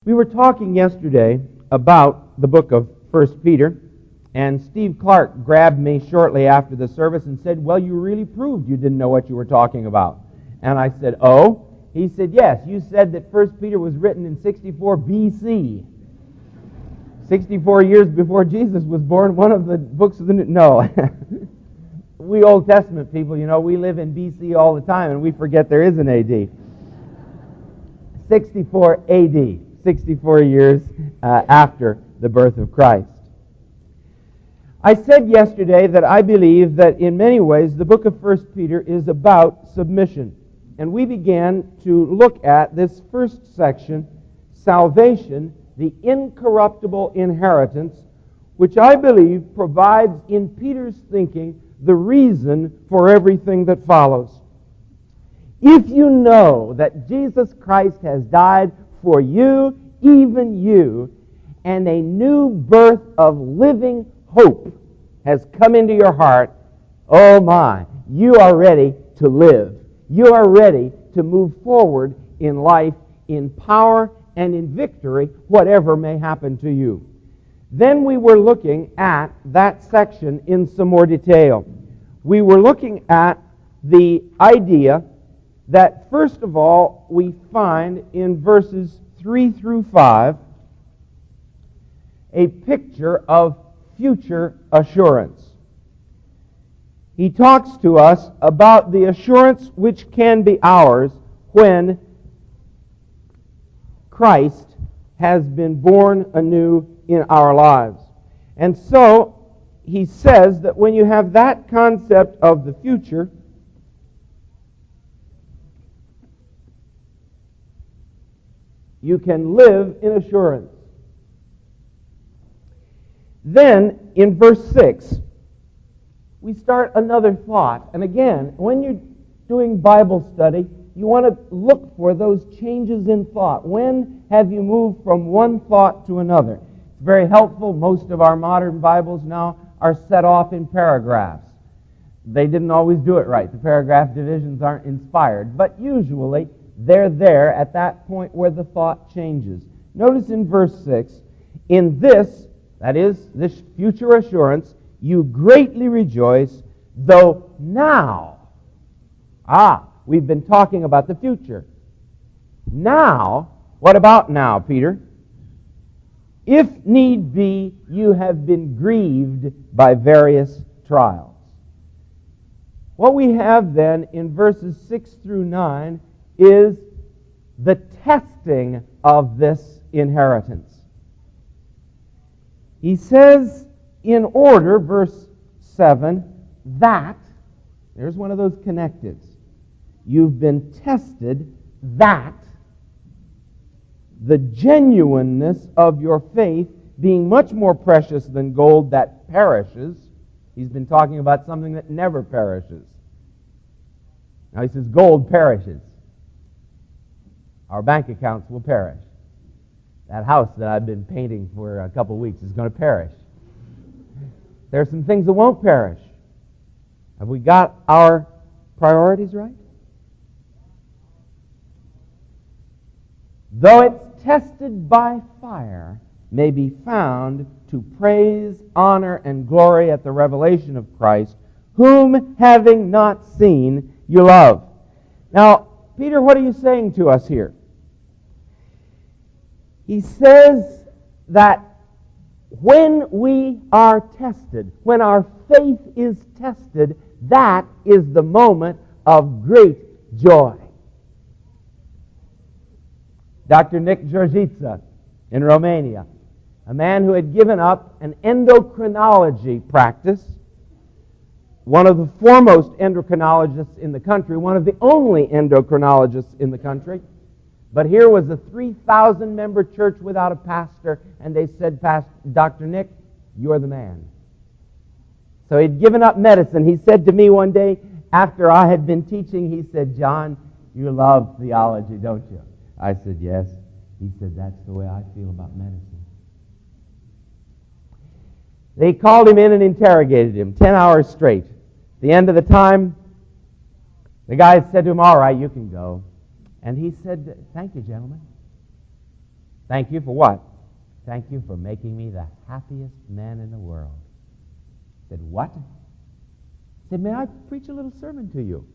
We were talking yesterday about the book of 1 Peter, and Steve Clark grabbed me shortly after the service and said, "Well, you really proved you didn't know what you were talking about." And I said, "Oh?" He said, "Yes, you said that 1 Peter was written in 64 BC. 64 years before Jesus was born, one of the books of the New..." No. We Old Testament people, we live in BC all the time, and we forget there is an AD. 64 AD, 64 years after the birth of Christ. I said yesterday that I believe that in many ways the book of 1 Peter is about submission. And we began to look at this first section, salvation, the incorruptible inheritance, which I believe provides in Peter's thinking the reason for everything that follows. If you know that Jesus Christ has died for you, even you, and a new birth of living hope has come into your heart, oh my, you are ready to live. You are ready to move forward in life, in power and in victory, whatever may happen to you. Then we were looking at that section in some more detail. We were looking at the idea that, first of all, we find in verses 3 through 5 a picture of future assurance. He talks to us about the assurance which can be ours when Christ has been born anew in our lives. And so he says that when you have that concept of the future, you can live in assurance. Then, in verse 6, we start another thought. And again, when you're doing Bible study, you want to look for those changes in thought. When have you moved from one thought to another? It's very helpful. Most of our modern Bibles now are set off in paragraphs. They didn't always do it right. The paragraph divisions aren't inspired. But usually, they're there at that point where the thought changes. Notice in verse 6, in this, that is, this future assurance, you greatly rejoice, though now. We've been talking about the future. Now, what about now, Peter? If need be, you have been grieved by various trials. What we have then in verses 6 through 9 is the testing of this inheritance. He says in order, verse 7, that, there's one of those connectives, you've been tested that the genuineness of your faith, being much more precious than gold that perishes. He's been talking about something that never perishes. Now he says gold perishes. Our bank accounts will perish. That house that I've been painting for a couple weeks is going to perish. There are some things that won't perish. Have we got our priorities right? Though it's tested by fire, may be found to praise, honor, and glory at the revelation of Christ, whom, having not seen, you love. Now, Peter, what are you saying to us here? He says that when we are tested, when our faith is tested, that is the moment of great joy. Dr. Nick Georgița in Romania, a man who had given up an endocrinology practice, one of the foremost endocrinologists in the country, one of the only endocrinologists in the country. But here was a 3,000-member church without a pastor, and they said, Dr. Nick, you're the man. So he'd given up medicine. He said to me one day, after I had been teaching, he said, "John, you love theology, don't you?" I said, "Yes." He said, "That's the way I feel about medicine." They called him in and interrogated him 10 hours straight. At the end of the time, the guy said to him, "All right, you can go." And he said, "Thank you, gentlemen." Thank you for what? Thank you for making me the happiest man in the world. I said, what? I said, may I preach a little sermon to you?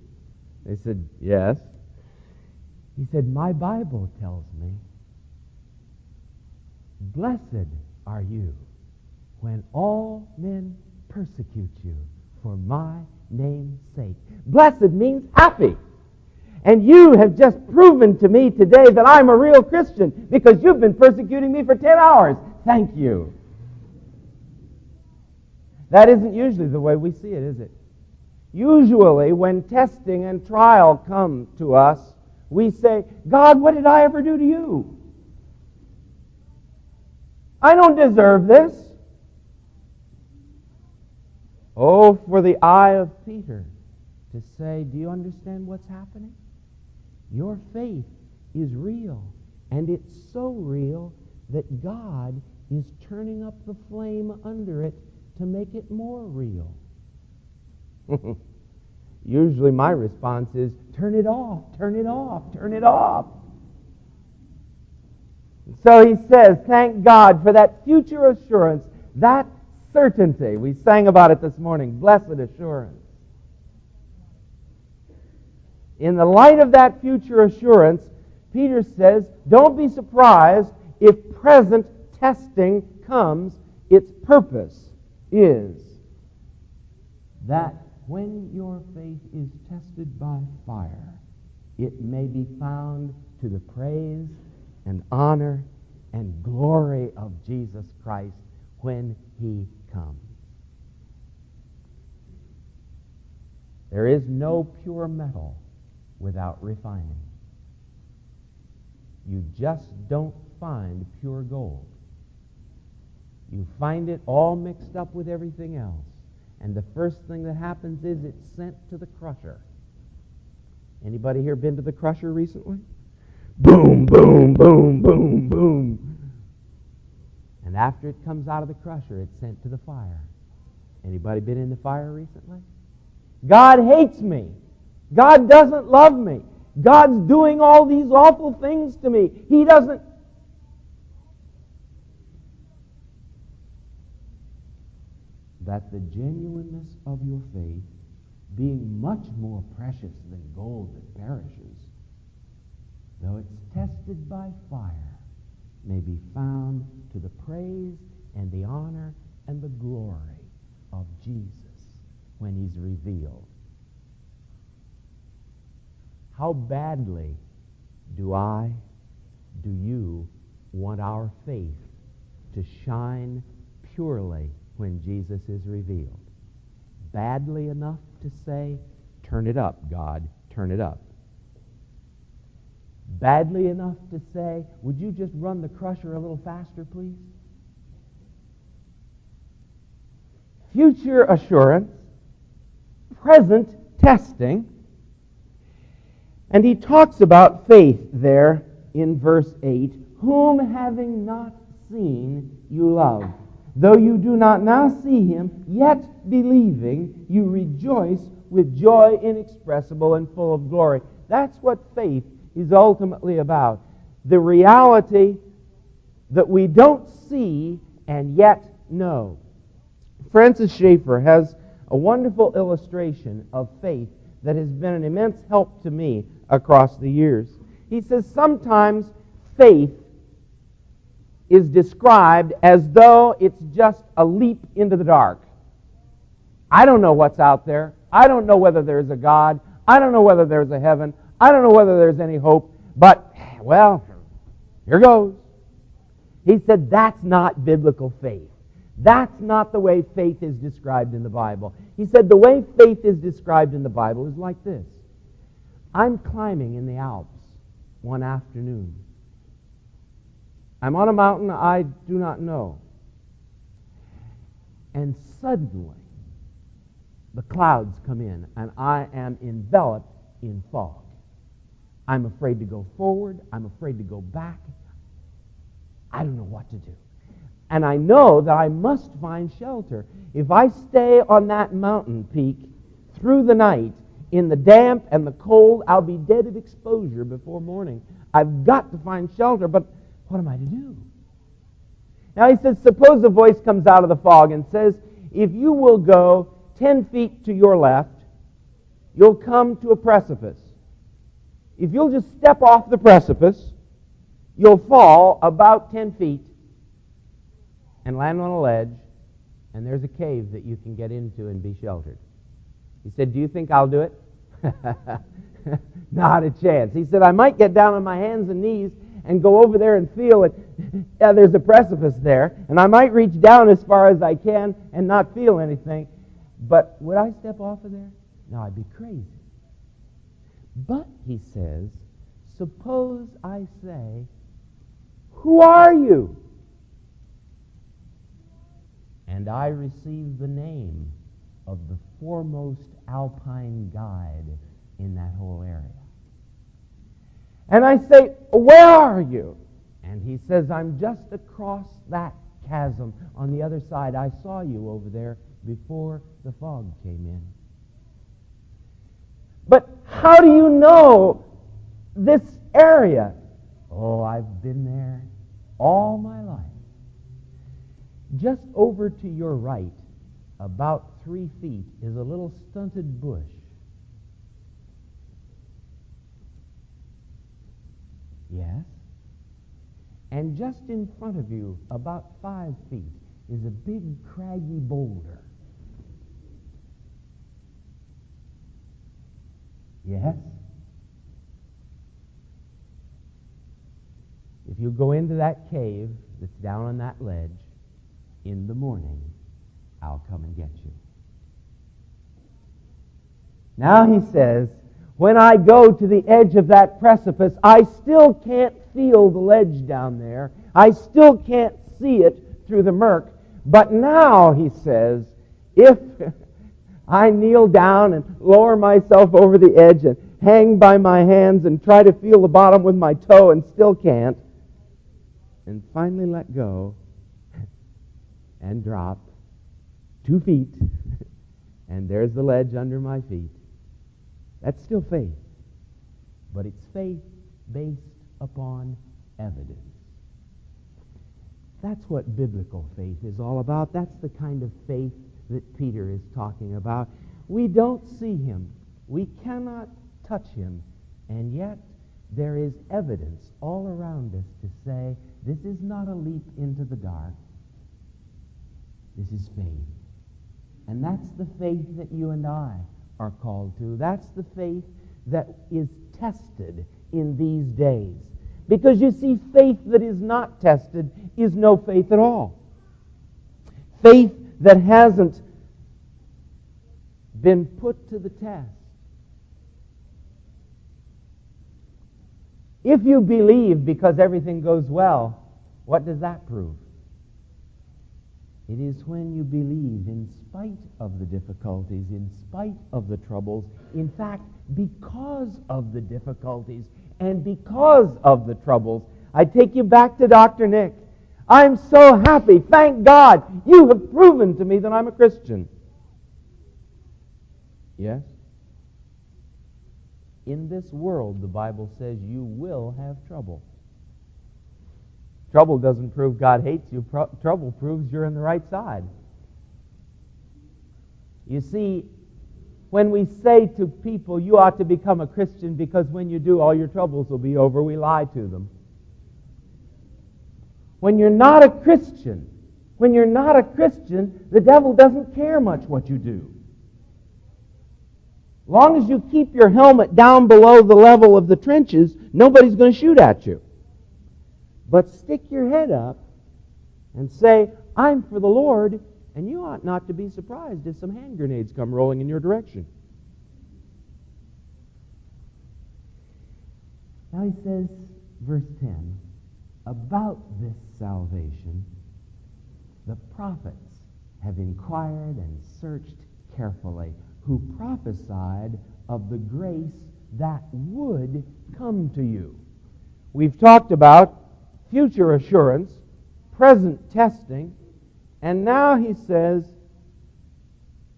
They said, yes. He said, my Bible tells me, blessed are you when all men persecute you for my name's sake. Blessed means happy. And you have just proven to me today that I'm a real Christian because you've been persecuting me for 10 hours. Thank you. That isn't usually the way we see it, is it? Usually, when testing and trial come to us, we say, God, what did I ever do to you? I don't deserve this. Oh, for the eye of Peter to say, do you understand what's happening? Your faith is real, and it's so real that God is turning up the flame under it to make it more real. Usually my response is, turn it off, turn it off, turn it off. So he says, thank God for that future assurance, that certainty. We sang about it this morning, blessed assurance. In the light of that future assurance, Peter says, don't be surprised if present testing comes. Its purpose is that when your faith is tested by fire, it may be found to the praise and honor and glory of Jesus Christ when He comes. There is no pure metal without refining. You just don't find pure gold. You find it all mixed up with everything else. And the first thing that happens is it's sent to the crusher. Anybody here been to the crusher recently? Boom, boom, boom, boom, boom. And after it comes out of the crusher, it's sent to the fire. Anybody been in the fire recently? God hates me. God doesn't love me. God's doing all these awful things to me. He doesn't. That the genuineness of your faith, being much more precious than gold that perishes, though it's tested by fire, may be found to the praise and the honor and the glory of Jesus when He's revealed. How badly do you want our faith to shine purely when Jesus is revealed? Badly enough to say, turn it up, God, turn it up. Badly enough to say, would you just run the crusher a little faster, please? Future assurance, present testing. And he talks about faith there in verse 8, whom having not seen you love. Though you do not now see Him, yet believing, you rejoice with joy inexpressible and full of glory. That's what faith is ultimately about. The reality that we don't see and yet know. Francis Schaeffer has a wonderful illustration of faith that has been an immense help to me across the years. He says sometimes faith is described as though it's just a leap into the dark. I don't know what's out there. I don't know whether there's a God. I don't know whether there's a heaven. I don't know whether there's any hope. But, well, here goes. He said that's not biblical faith. That's not the way faith is described in the Bible. He said the way faith is described in the Bible is like this. I'm climbing in the Alps one afternoon. I'm on a mountain I do not know. And suddenly, the clouds come in, and I am enveloped in fog. I'm afraid to go forward. I'm afraid to go back. I don't know what to do. And I know that I must find shelter. If I stay on that mountain peak through the night, in the damp and the cold, I'll be dead of exposure before morning. I've got to find shelter, but What am I to do? Now he says, suppose a voice comes out of the fog and says, if you will go 10 feet to your left, you'll come to a precipice. If you'll just step off the precipice, you'll fall about 10 feet and land on a ledge, and there's a cave that you can get into and be sheltered. He said, do you think I'll do it? Not a chance. He said, I might get down on my hands and knees and go over there and feel it. Yeah, there's a precipice there, and I might reach down as far as I can and not feel anything. But would I step off of there? No, I'd be crazy. But, he says, suppose I say, who are you? And I receive the name of the foremost alpine guide in that whole area. And I say, where are you? And he says, I'm just across that chasm on the other side. I saw you over there before the fog came in. But how do you know this area? Oh, I've been there all my life. Just over to your right, about 3 feet, is a little stunted bush. Yes. And just in front of you, about 5 feet, is a big craggy boulder. Yes. If you go into that cave that's down on that ledge, in the morning, I'll come and get you. Now he says, when I go to the edge of that precipice, I still can't feel the ledge down there. I still can't see it through the murk. But now, he says, if I kneel down and lower myself over the edge and hang by my hands and try to feel the bottom with my toe and still can't, and finally let go and drop 2 feet, and there's the ledge under my feet. That's still faith, but it's faith based upon evidence. That's what biblical faith is all about. That's the kind of faith that Peter is talking about. We don't see him. We cannot touch him, and yet there is evidence all around us to say this is not a leap into the dark. This is faith. And that's the faith that you and I are called to. That's the faith that is tested in these days. Because you see, faith that is not tested is no faith at all. Faith that hasn't been put to the test. If you believe because everything goes well, what does that prove? It is when you believe in spite of the difficulties, in spite of the troubles, in fact, because of the difficulties and because of the troubles. I take you back to Dr. Nick. I'm so happy. Thank God you have proven to me that I'm a Christian. Yes? In this world, the Bible says you will have trouble. Trouble doesn't prove God hates you. Trouble proves you're on the right side. You see, when we say to people, you ought to become a Christian because when you do, all your troubles will be over, we lie to them. When you're not a Christian, the devil doesn't care much what you do. As long as you keep your helmet down below the level of the trenches, nobody's going to shoot at you. But stick your head up and say, I'm for the Lord, and you ought not to be surprised if some hand grenades come rolling in your direction. Now he says, verse 10, about this salvation, the prophets have inquired and searched carefully, who prophesied of the grace that would come to you. We've talked about future assurance, present testing, and now he says,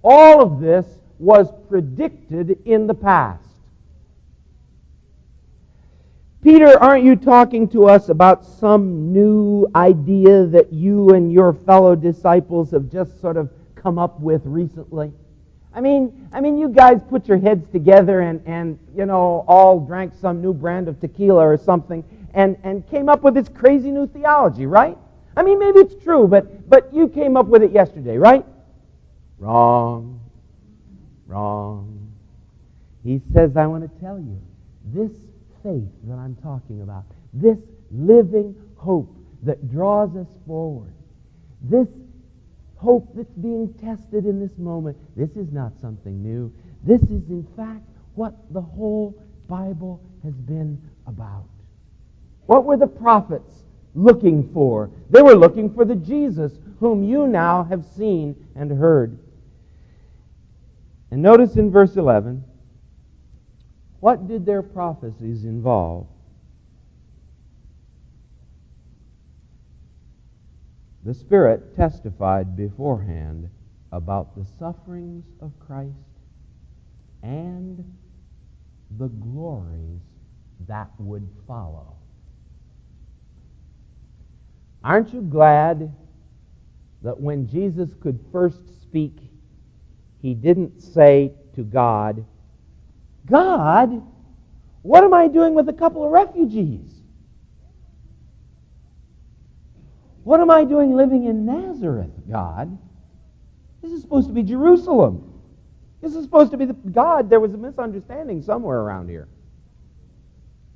all of this was predicted in the past. Peter, aren't you talking to us about some new idea that you and your fellow disciples have just sort of come up with recently? I mean, you guys put your heads together and all drank some new brand of tequila or something and came up with this crazy new theology, right? I mean, maybe it's true, but you came up with it yesterday, right? Wrong. Wrong. He says, I want to tell you, this faith that I'm talking about, this living hope that draws us forward, this hope that's being tested in this moment, this is not something new. This is, in fact, what the whole Bible has been about. What were the prophets looking for? They were looking for the Jesus whom you now have seen and heard. And notice in verse 11, what did their prophecies involve? The Spirit testified beforehand about the sufferings of Christ and the glories that would follow. Aren't you glad that when Jesus could first speak, he didn't say to God, God, what am I doing with a couple of refugees? What am I doing living in Nazareth, God? This is supposed to be Jerusalem. This is supposed to be God. There was a misunderstanding somewhere around here.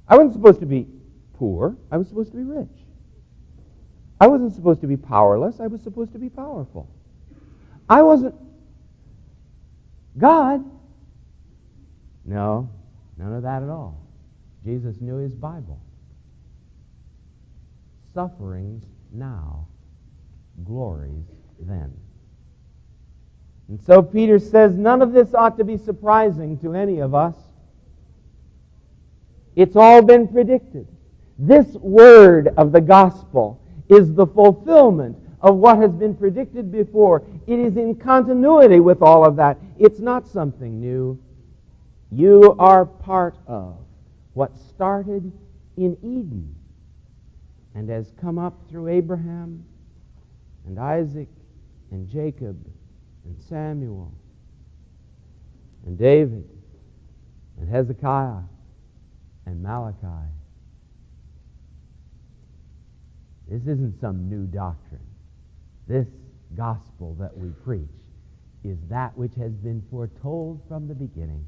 I wasn't supposed to be poor. I was supposed to be rich. I wasn't supposed to be powerless. I was supposed to be powerful. I wasn't... God... No, none of that at all. Jesus knew his Bible. Sufferings now, glories then. And so Peter says none of this ought to be surprising to any of us. It's all been predicted. This word of the gospel is the fulfillment of what has been predicted before. It is in continuity with all of that. It's not something new. You are part of what started in Eden and has come up through Abraham and Isaac and Jacob and Samuel and David and Hezekiah and Malachi. This isn't some new doctrine. This gospel that we preach is that which has been foretold from the beginning.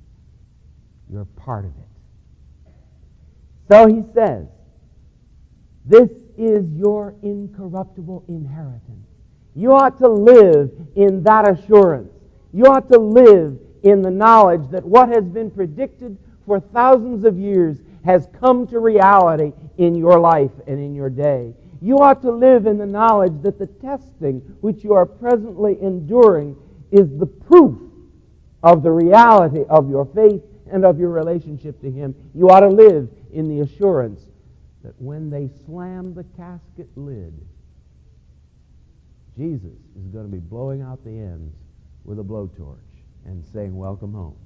You're part of it. So he says, this is your incorruptible inheritance. You ought to live in that assurance. You ought to live in the knowledge that what has been predicted for thousands of years has come to reality in your life and in your day. You ought to live in the knowledge that the testing which you are presently enduring is the proof of the reality of your faith and of your relationship to him. You ought to live in the assurance that when they slam the casket lid, Jesus is going to be blowing out the ends with a blowtorch and saying, welcome home.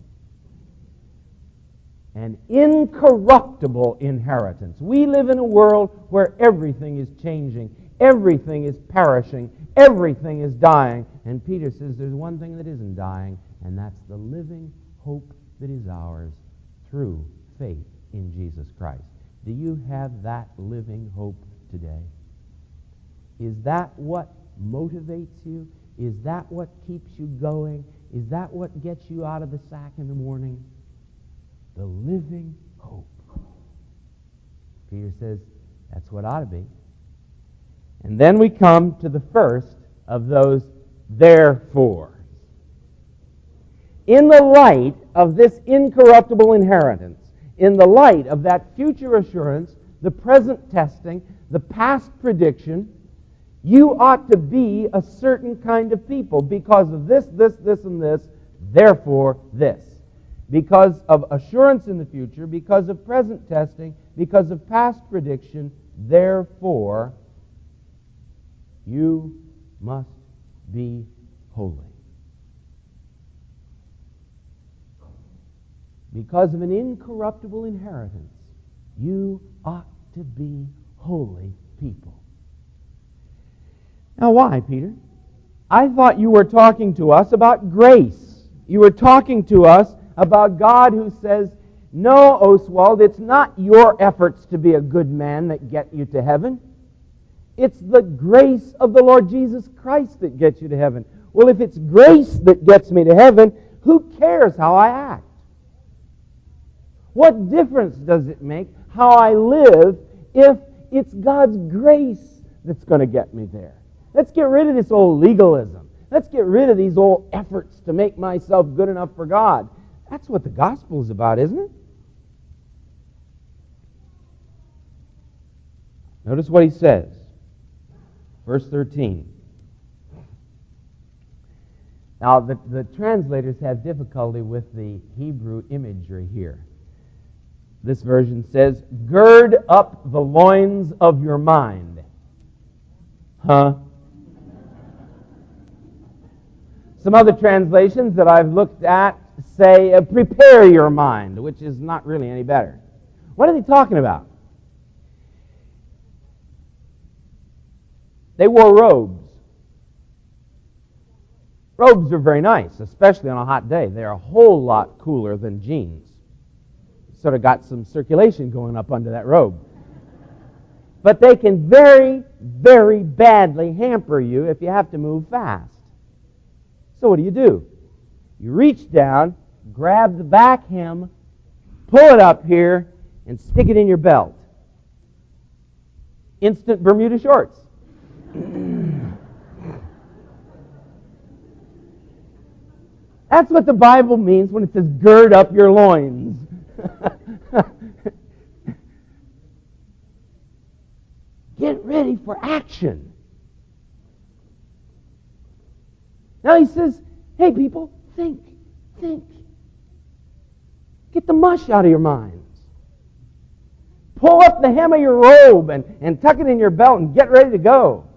An incorruptible inheritance. We live in a world where everything is changing, everything is perishing, everything is dying. And Peter says there's one thing that isn't dying, and that's the living hope that is ours through faith in Jesus Christ. Do you have that living hope today? Is that what motivates you? Is that what keeps you going? Is that what gets you out of the sack in the morning? The living hope. Peter says that's what ought to be. And then we come to the first of those therefores. In the light of this incorruptible inheritance, in the light of that future assurance, the present testing, the past prediction, you ought to be a certain kind of people because of this, and this, therefore this. Because of assurance in the future, because of present testing, because of past prediction, therefore you must be holy. Because of an incorruptible inheritance, You ought to be holy people. Now why, Peter? I thought you were talking to us about grace. You were talking to us about God who says, no, Oswalt, it's not your efforts to be a good man that get you to heaven. It's the grace of the Lord Jesus Christ that gets you to heaven. Well, if it's grace that gets me to heaven, who cares how I act? What difference does it make how I live if it's God's grace that's going to get me there? Let's get rid of this old legalism. Let's get rid of these old efforts to make myself good enough for God. That's what the gospel is about, isn't it? Notice what he says. Verse 13. Now, the translators have difficulty with the Hebrew imagery here. This version says, gird up the loins of your mind. Huh? Some other translations that I've looked at say, prepare your mind, which is not really any better. What are they talking about? They wore robes. Robes are very nice, especially on a hot day. They're a whole lot cooler than jeans. Sort of got some circulation going up under that robe. But they can very, very badly hamper you if you have to move fast. So what do? You reach down, grab the back hem, pull it up here, and stick it in your belt. Instant Bermuda shorts. That's what the Bible means when it says, gird up your loins. Get ready for action. Now he says, hey people, think. Get the mush out of your minds. Pull up the hem of your robe and tuck it in your belt and get ready to go.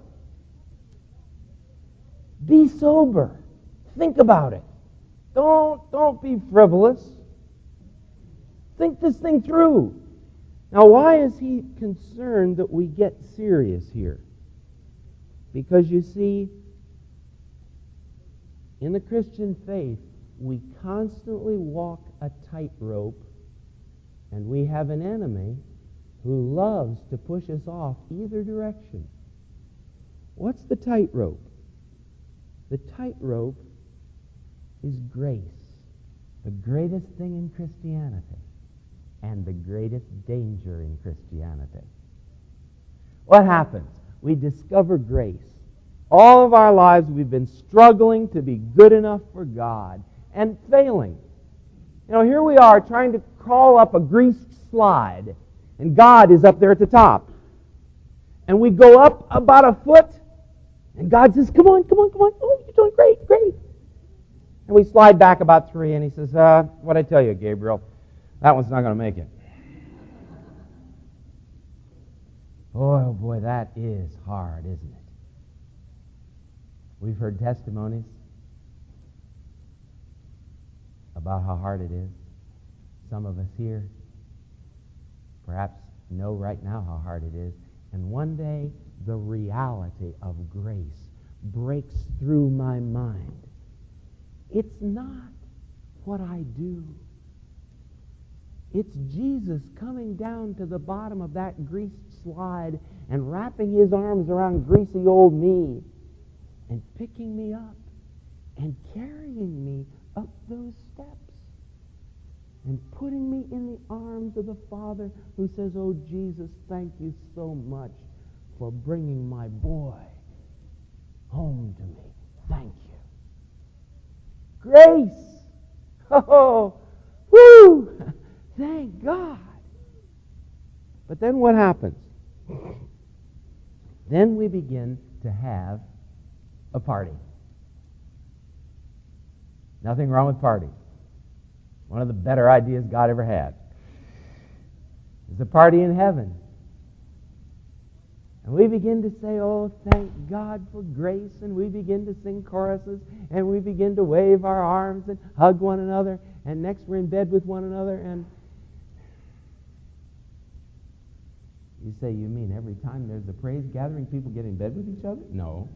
Be sober. Think about it. Don't be frivolous. Think this thing through. Now, why is he concerned that we get serious here? Because you see, in the Christian faith, we constantly walk a tightrope, and we have an enemy who loves to push us off either direction. What's the tightrope? The tightrope is grace, the greatest thing in Christianity and the greatest danger in Christianity. What happens? We discover grace. All of our lives we've been struggling to be good enough for God and failing. You know, here we are trying to crawl up a greased slide, and God is up there at the top. And we go up about a foot, and God says, come on. Oh, you're doing great. And we slide back about 3, and he says, what'd I tell you, Gabriel? That one's not going to make it. Oh, boy, that is hard, isn't it? We've heard testimonies about how hard it is. Some of us here perhaps know right now how hard it is. And one day, the reality of grace breaks through my mind. It's not what I do. It's Jesus coming down to the bottom of that greased slide and wrapping his arms around greasy old me and picking me up and carrying me up those steps and putting me in the arms of the Father who says, oh, Jesus, thank you so much for bringing my boy home to me. Thank you. Grace. Oh, woo! Thank God. But then what happens? Then we begin to have a party. Nothing wrong with parties. One of the better ideas God ever had. There's a party in heaven. And we begin to say, oh, thank God for grace. And we begin to sing choruses. And we begin to wave our arms and hug one another. And next we're in bed with one another. And You say, you mean every time there's a praise gathering, people get in bed with each other? No.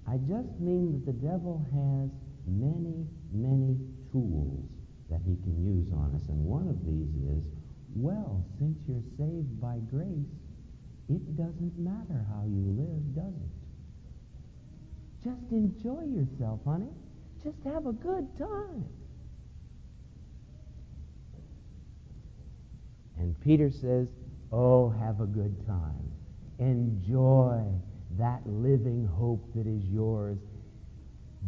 I just mean that the devil has many, many tools that he can use on us. And one of these is, well, since you're saved by grace, it doesn't matter how you live, does it? Just enjoy yourself, honey. Just have a good time. And Peter says, oh, have a good time. Enjoy that living hope that is yours.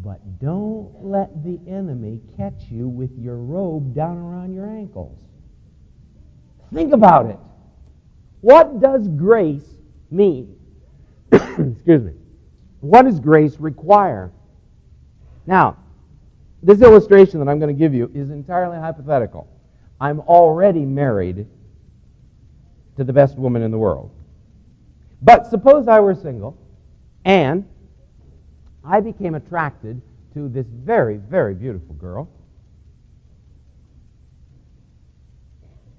But don't let the enemy catch you with your robe down around your ankles. Think about it. What does grace mean? Excuse me. What does grace require? Now, this illustration that I'm going to give you is entirely hypothetical. I'm already married to the best woman in the world. But suppose I were single and I became attracted to this very, very beautiful girl.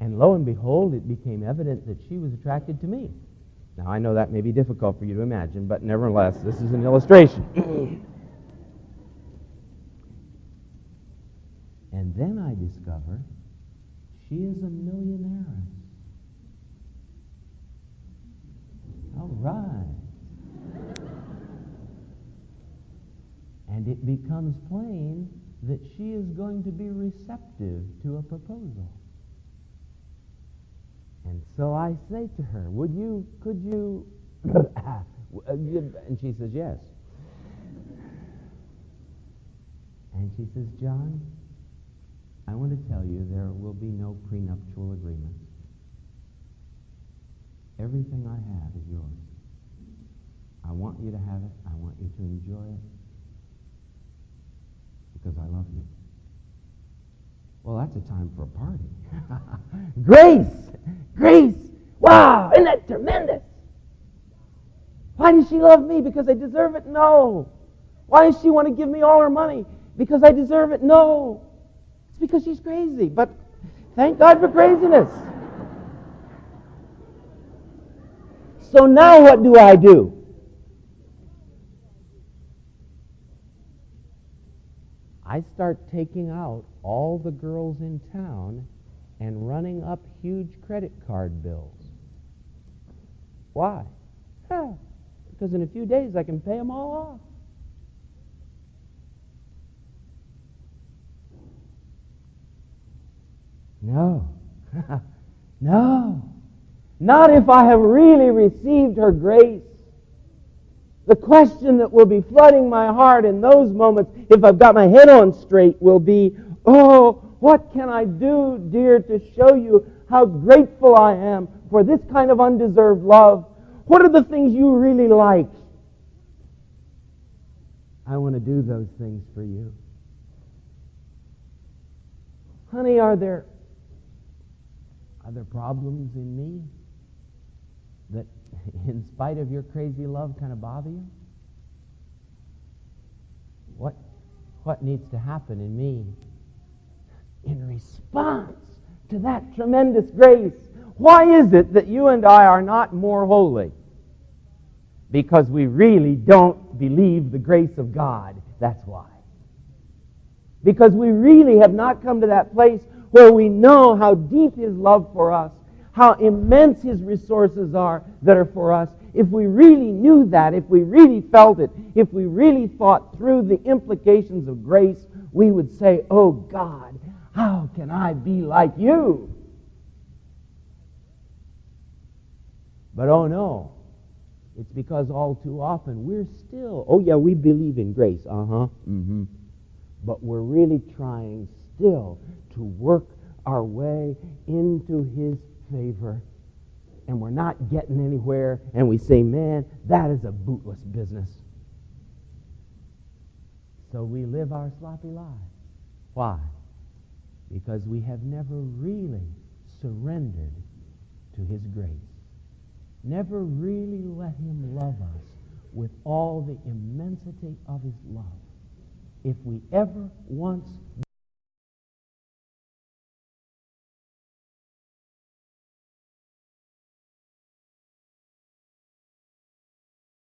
And lo and behold, it became evident that she was attracted to me. Now, I know that may be difficult for you to imagine, but nevertheless, this is an illustration. And then I discover she is a millionaire. All right. And it becomes plain that she is going to be receptive to a proposal. And so I say to her, could you, and she says, yes. And she says, John, I want to tell you there will be no prenuptial agreement. Everything I have is yours. I want you to have it. I want you to enjoy it because I love you. Well, that's a time for a party. Grace! Grace! Wow! Isn't that tremendous? Why does she love me? Because I deserve it? No. Why does she want to give me all her money? Because I deserve it? No. It's because she's crazy. But thank God for craziness. So now what do? I start taking out all the girls in town and running up huge credit card bills. Why? Because in a few days I can pay them all off. No. No. Not if I have really received her grace. The question that will be flooding my heart in those moments, if I've got my head on straight, will be, oh, what can I do, dear, to show you how grateful I am for this kind of undeserved love? What are the things you really like? I want to do those things for you. Honey, are there problems in me that, in spite of your crazy love, kind of bother you? What needs to happen in me in response to that tremendous grace? Why is it that you and I are not more holy? Because we really don't believe the grace of God. That's why. Because we really have not come to that place where we know how deep His love for us, how immense His resources are that are for us. If we really knew that, if we really felt it, if we really thought through the implications of grace, we would say, oh God, how can I be like you? But oh no, it's because all too often we're still, oh yeah, we believe in grace, but we're really trying still to work our way into His favor, and we're not getting anywhere, and we say, man, that is a bootless business. So we live our sloppy lives. Why? Because we have never really surrendered to His grace. Never really let Him love us with all the immensity of His love. If we ever once